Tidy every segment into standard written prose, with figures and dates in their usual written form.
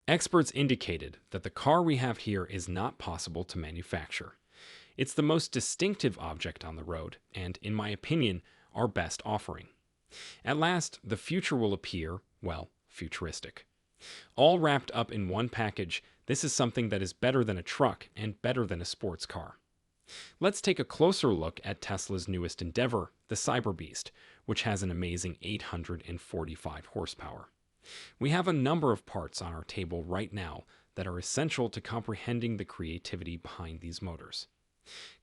Experts indicated that the car we have here is not possible to manufacture. It's the most distinctive object on the road, and, in my opinion, our best offering. At last, the future will appear, well, futuristic. All wrapped up in one package, this is something that is better than a truck and better than a sports car. Let's take a closer look at Tesla's newest endeavor, the Cyber Beast, which has an amazing 845 horsepower. We have a number of parts on our table right now that are essential to comprehending the creativity behind these motors.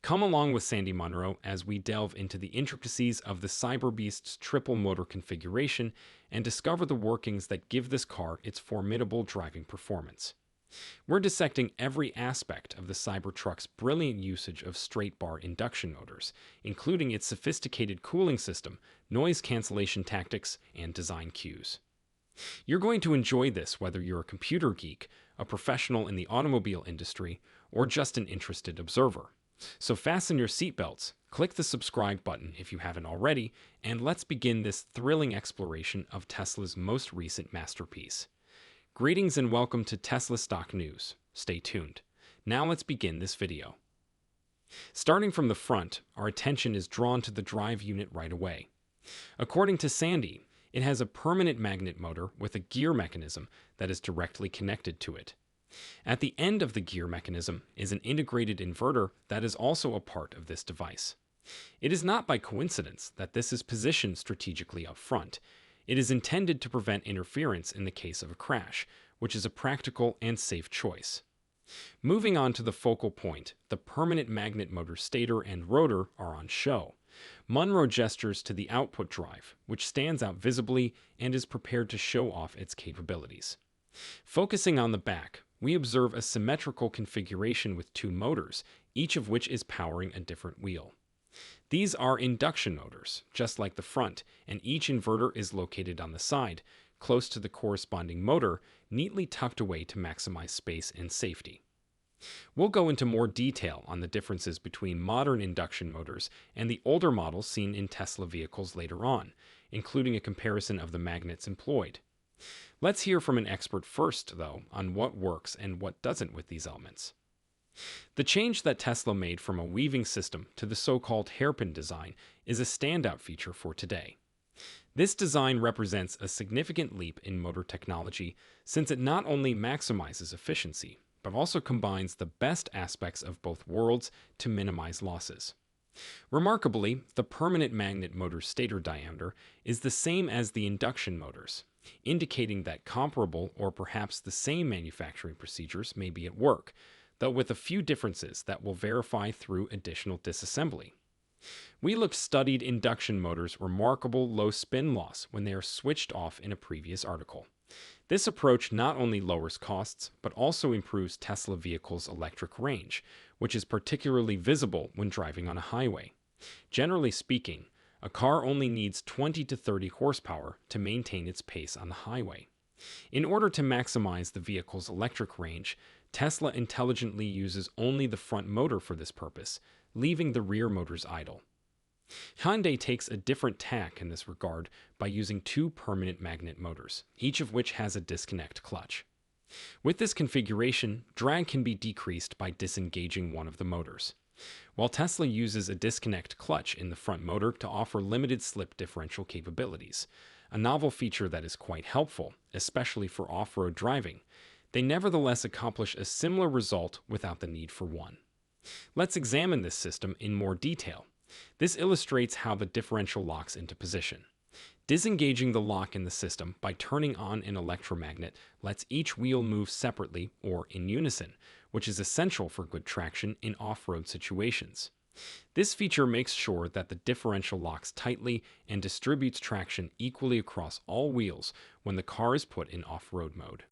Come along with Sandy Munro as we delve into the intricacies of the Cyber Beast's triple motor configuration and discover the workings that give this car its formidable driving performance. We're dissecting every aspect of the Cybertruck's brilliant usage of straight-bar induction motors, including its sophisticated cooling system, noise cancellation tactics, and design cues. You're going to enjoy this whether you're a computer geek, a professional in the automobile industry, or just an interested observer. So fasten your seatbelts, click the subscribe button if you haven't already, and let's begin this thrilling exploration of Tesla's most recent masterpiece. Greetings and welcome to Tesla Stock News. Stay tuned. Now let's begin this video. Starting from the front, our attention is drawn to the drive unit right away. According to Sandy, it has a permanent magnet motor with a gear mechanism that is directly connected to it. At the end of the gear mechanism is an integrated inverter that is also a part of this device. It is not by coincidence that this is positioned strategically up front. It is intended to prevent interference in the case of a crash, which is a practical and safe choice. Moving on to the focal point, the permanent magnet motor stator and rotor are on show. Munro gestures to the output drive, which stands out visibly and is prepared to show off its capabilities. Focusing on the back, we observe a symmetrical configuration with two motors, each of which is powering a different wheel. These are induction motors, just like the front, and each inverter is located on the side, close to the corresponding motor, neatly tucked away to maximize space and safety. We'll go into more detail on the differences between modern induction motors and the older models seen in Tesla vehicles later on, including a comparison of the magnets employed. Let's hear from an expert first, though, on what works and what doesn't with these elements. The change that Tesla made from a weaving system to the so-called hairpin design is a standout feature for today. This design represents a significant leap in motor technology since it not only maximizes efficiency, but also combines the best aspects of both worlds to minimize losses. Remarkably, the permanent magnet motor's stator diameter is the same as the induction motors, indicating that comparable or perhaps the same manufacturing procedures may be at work, though with a few differences that we'll verify through additional disassembly. We studied induction motors' remarkable low spin loss when they are switched off in a previous article. This approach not only lowers costs, but also improves Tesla vehicles' electric range, which is particularly visible when driving on a highway. Generally speaking, a car only needs 20 to 30 horsepower to maintain its pace on the highway. In order to maximize the vehicle's electric range, Tesla intelligently uses only the front motor for this purpose, leaving the rear motors idle. Hyundai takes a different tack in this regard by using two permanent magnet motors, each of which has a disconnect clutch. With this configuration, drag can be decreased by disengaging one of the motors. While Tesla uses a disconnect clutch in the front motor to offer limited slip differential capabilities, a novel feature that is quite helpful, especially for off-road driving, they nevertheless accomplish a similar result without the need for one. Let's examine this system in more detail. This illustrates how the differential locks into position. Disengaging the lock in the system by turning on an electromagnet lets each wheel move separately or in unison, which is essential for good traction in off-road situations. This feature makes sure that the differential locks tightly and distributes traction equally across all wheels when the car is put in off-road mode.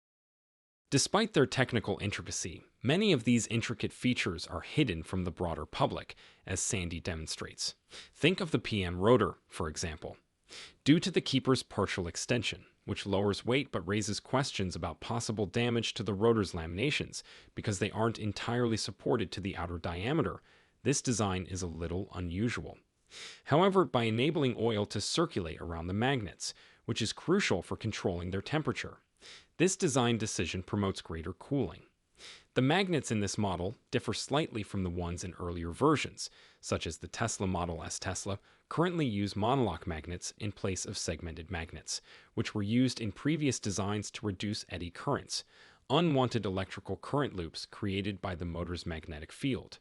Despite their technical intricacy, many of these intricate features are hidden from the broader public, as Sandy demonstrates. Think of the PM rotor, for example. Due to the keeper's partial extension, which lowers weight but raises questions about possible damage to the rotor's laminations because they aren't entirely supported to the outer diameter, this design is a little unusual. However, by enabling oil to circulate around the magnets, which is crucial for controlling their temperature, This design decision promotes greater cooling. The magnets in this model differ slightly from the ones in earlier versions, such as the Tesla Model S. Tesla currently use monolock magnets in place of segmented magnets, which were used in previous designs to reduce eddy currents, unwanted electrical current loops created by the motor's magnetic field.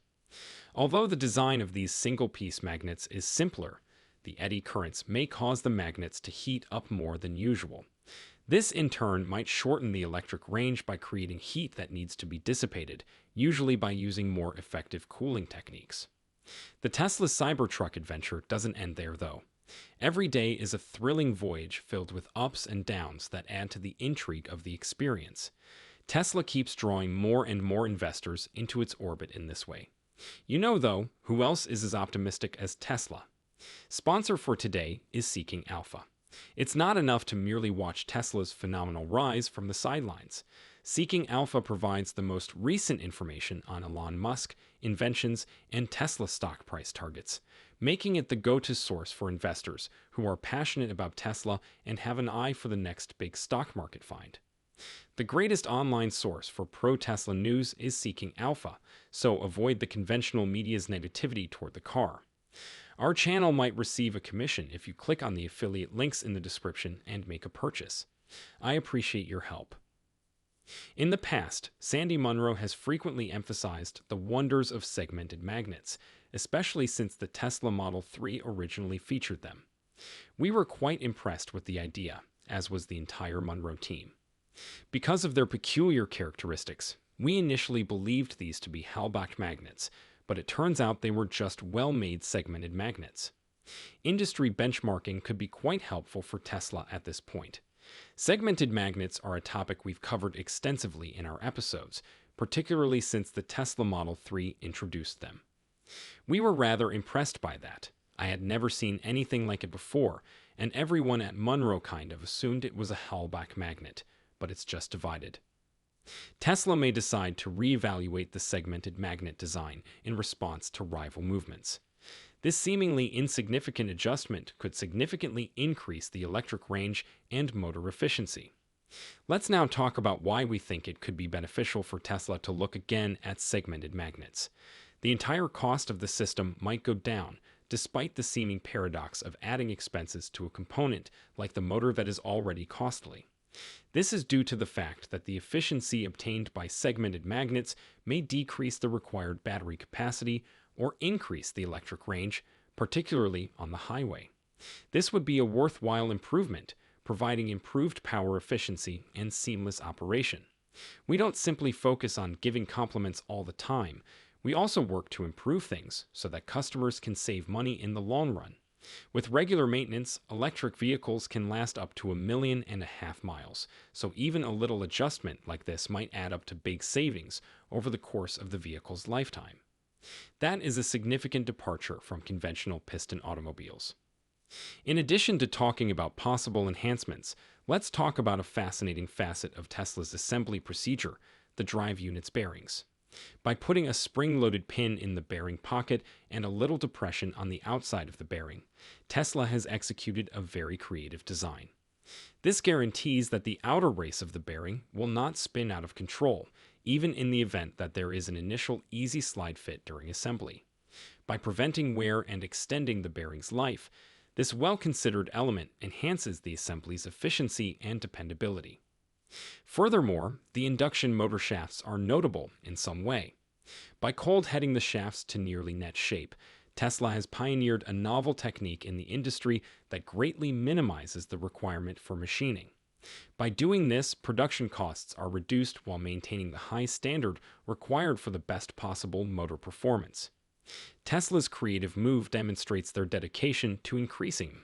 Although the design of these single-piece magnets is simpler, the eddy currents may cause the magnets to heat up more than usual. This, in turn, might shorten the electric range by creating heat that needs to be dissipated, usually by using more effective cooling techniques. The Tesla Cybertruck adventure doesn't end there, though. Every day is a thrilling voyage filled with ups and downs that add to the intrigue of the experience. Tesla keeps drawing more and more investors into its orbit in this way. You know, though, who else is as optimistic as Tesla? Sponsor for today is Seeking Alpha. It's not enough to merely watch Tesla's phenomenal rise from the sidelines. Seeking Alpha provides the most recent information on Elon Musk, inventions, and Tesla stock price targets, making it the go-to source for investors who are passionate about Tesla and have an eye for the next big stock market find. The greatest online source for pro-Tesla news is Seeking Alpha, so avoid the conventional media's negativity toward the car. Our channel might receive a commission if you click on the affiliate links in the description and make a purchase. I appreciate your help. In the past, Sandy Munro has frequently emphasized the wonders of segmented magnets, especially since the Tesla Model 3 originally featured them. We were quite impressed with the idea, as was the entire Munro team. Because of their peculiar characteristics, we initially believed these to be Halbach magnets, but it turns out they were just well-made segmented magnets. Industry benchmarking could be quite helpful for Tesla at this point. Segmented magnets are a topic we've covered extensively in our episodes, particularly since the Tesla Model 3 introduced them. We were rather impressed by that. I had never seen anything like it before, and everyone at Munro kind of assumed it was a Halbach magnet, but it's just divided. Tesla may decide to reevaluate the segmented magnet design in response to rival movements. This seemingly insignificant adjustment could significantly increase the electric range and motor efficiency. Let's now talk about why we think it could be beneficial for Tesla to look again at segmented magnets. The entire cost of the system might go down, despite the seeming paradox of adding expenses to a component like the motor that is already costly. This is due to the fact that the efficiency obtained by segmented magnets may decrease the required battery capacity or increase the electric range, particularly on the highway. This would be a worthwhile improvement, providing improved power efficiency and seamless operation. We don't simply focus on giving compliments all the time. We also work to improve things so that customers can save money in the long run. With regular maintenance, electric vehicles can last up to 1.5 million miles, so even a little adjustment like this might add up to big savings over the course of the vehicle's lifetime. That is a significant departure from conventional piston automobiles. In addition to talking about possible enhancements, let's talk about a fascinating facet of Tesla's assembly procedure, the drive unit's bearings. By putting a spring-loaded pin in the bearing pocket and a little depression on the outside of the bearing, Tesla has executed a very creative design. This guarantees that the outer race of the bearing will not spin out of control, even in the event that there is an initial easy slide fit during assembly. By preventing wear and extending the bearing's life, this well-considered element enhances the assembly's efficiency and dependability. Furthermore, the induction motor shafts are notable in some way. By cold-heading the shafts to nearly net shape, Tesla has pioneered a novel technique in the industry that greatly minimizes the requirement for machining. By doing this, production costs are reduced while maintaining the high standard required for the best possible motor performance. Tesla's creative move demonstrates their dedication to increasing